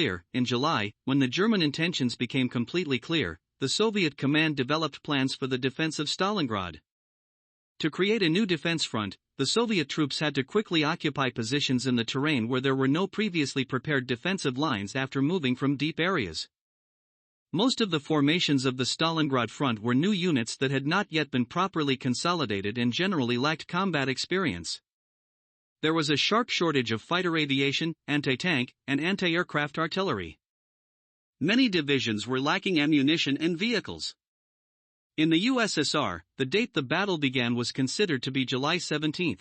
In July, when the German intentions became completely clear, the Soviet command developed plans for the defense of Stalingrad. To create a new defense front, the Soviet troops had to quickly occupy positions in the terrain where there were no previously prepared defensive lines after moving from deep areas. Most of the formations of the Stalingrad front were new units that had not yet been properly consolidated and generally lacked combat experience. There was a sharp shortage of fighter aviation, anti-tank, and anti-aircraft artillery. Many divisions were lacking ammunition and vehicles. In the USSR, the date the battle began was considered to be July 17.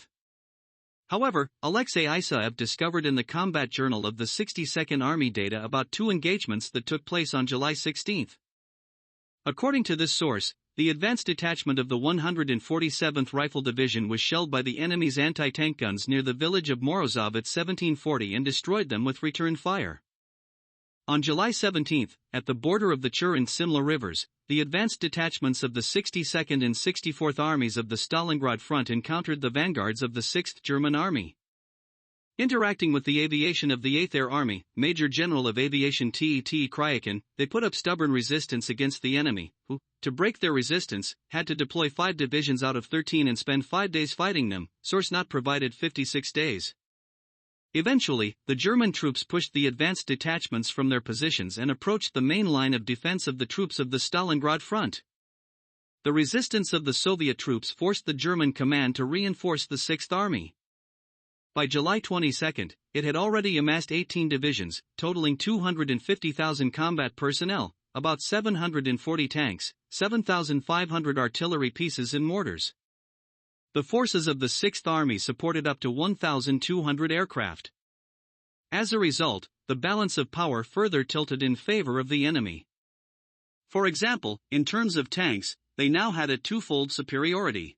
However, Alexei Isaev discovered in the Combat Journal of the 62nd Army data about 2 engagements that took place on July 16. According to this source, the advanced detachment of the 147th Rifle Division was shelled by the enemy's anti-tank guns near the village of Morozov at 1740 and destroyed them with return fire. On July 17, at the border of the Chur and Simla rivers, the advanced detachments of the 62nd and 64th Armies of the Stalingrad front encountered the vanguards of the 6th German Army. Interacting with the aviation of the 8th Air Army, Major General of Aviation T.E.T. Kryakin, they put up stubborn resistance against the enemy, who, to break their resistance, had to deploy 5 divisions out of 13 and spend 5 days fighting them, source not provided 56 days. Eventually, the German troops pushed the advanced detachments from their positions and approached the main line of defense of the troops of the Stalingrad front. The resistance of the Soviet troops forced the German command to reinforce the 6th Army. By July 22, it had already amassed 18 divisions, totaling 250,000 combat personnel, about 740 tanks, 7,500 artillery pieces and mortars. The forces of the 6th Army supported up to 1,200 aircraft. As a result, the balance of power further tilted in favor of the enemy. For example, in terms of tanks, they now had a twofold superiority.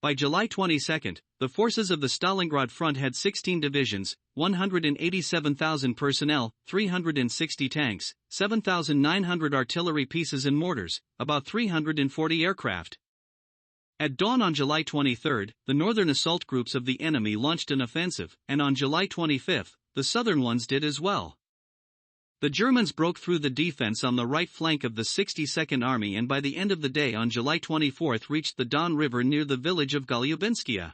By July 22, the forces of the Stalingrad front had 16 divisions, 187,000 personnel, 360 tanks, 7,900 artillery pieces and mortars, about 340 aircraft. At dawn on July 23, the northern assault groups of the enemy launched an offensive, and on July 25, the southern ones did as well. The Germans broke through the defense on the right flank of the 62nd Army and by the end of the day on July 24 reached the Don River near the village of Golubinskia.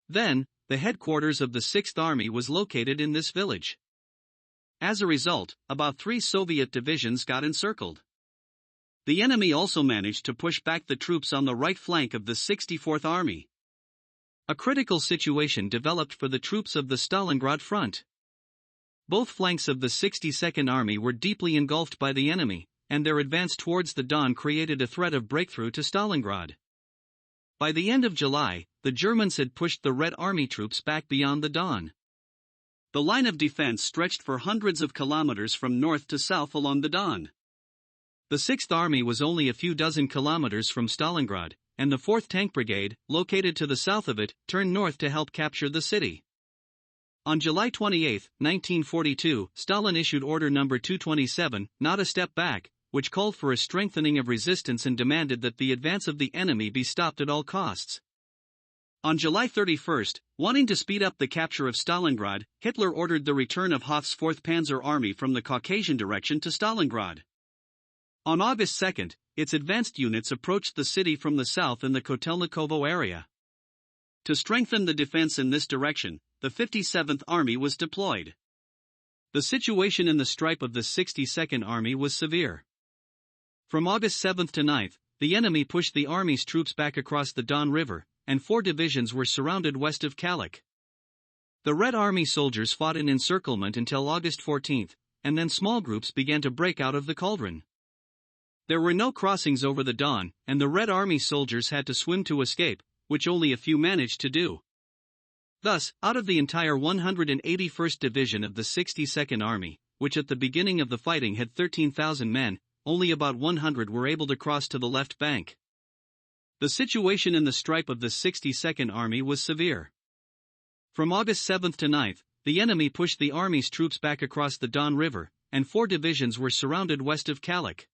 Then, the headquarters of the 6th Army was located in this village. As a result, about 3 Soviet divisions got encircled. The enemy also managed to push back the troops on the right flank of the 64th Army. A critical situation developed for the troops of the Stalingrad front. Both flanks of the 62nd Army were deeply engulfed by the enemy, and their advance towards the Don created a threat of breakthrough to Stalingrad. By the end of July, the Germans had pushed the Red Army troops back beyond the Don. The line of defense stretched for hundreds of kilometers from north to south along the Don. The 6th Army was only a few dozen kilometers from Stalingrad, and the 4th Tank Brigade, located to the south of it, turned north to help capture the city. On July 28, 1942, Stalin issued Order No. 227, Not a Step Back, which called for a strengthening of resistance and demanded that the advance of the enemy be stopped at all costs. On July 31, wanting to speed up the capture of Stalingrad, Hitler ordered the return of Hoth's 4th Panzer Army from the Caucasian direction to Stalingrad. On August 2, its advanced units approached the city from the south in the Kotelnikovo area. To strengthen the defense in this direction, the 57th Army was deployed. The situation in the stripe of the 62nd Army was severe. From August 7 to 9, the enemy pushed the Army's troops back across the Don River, and 4 divisions were surrounded west of Kalach. The Red Army soldiers fought in encirclement until August 14, and then small groups began to break out of the cauldron. There were no crossings over the Don, and the Red Army soldiers had to swim to escape, which only a few managed to do. Thus, out of the entire 181st Division of the 62nd Army, which at the beginning of the fighting had 13,000 men, only about 100 were able to cross to the left bank. The situation in the stripe of the 62nd Army was severe. From August 7 to 9, the enemy pushed the Army's troops back across the Don River, and 4 divisions were surrounded west of Kalach.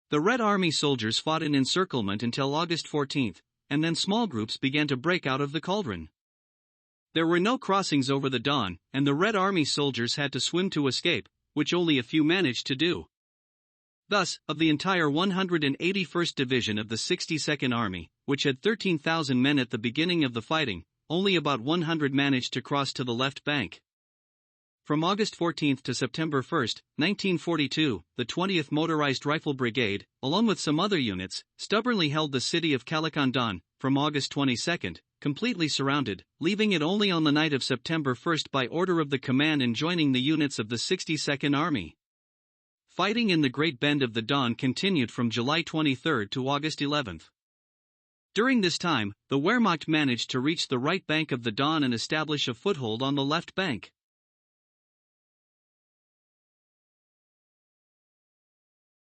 The Red Army soldiers fought in encirclement until August 14, and then small groups began to break out of the cauldron. There were no crossings over the Don, and the Red Army soldiers had to swim to escape, which only a few managed to do. Thus, of the entire 181st Division of the 62nd Army, which had 13,000 men at the beginning of the fighting, only about 100 managed to cross to the left bank. From August 14 to September 1, 1942, the 20th Motorized Rifle Brigade, along with some other units, stubbornly held the city of Calacan Don, from August 22, completely surrounded, leaving it only on the night of September 1 by order of the command and joining the units of the 62nd Army. Fighting in the Great Bend of the Don continued from July 23 to August 11. During this time, the Wehrmacht managed to reach the right bank of the Don and establish a foothold on the left bank.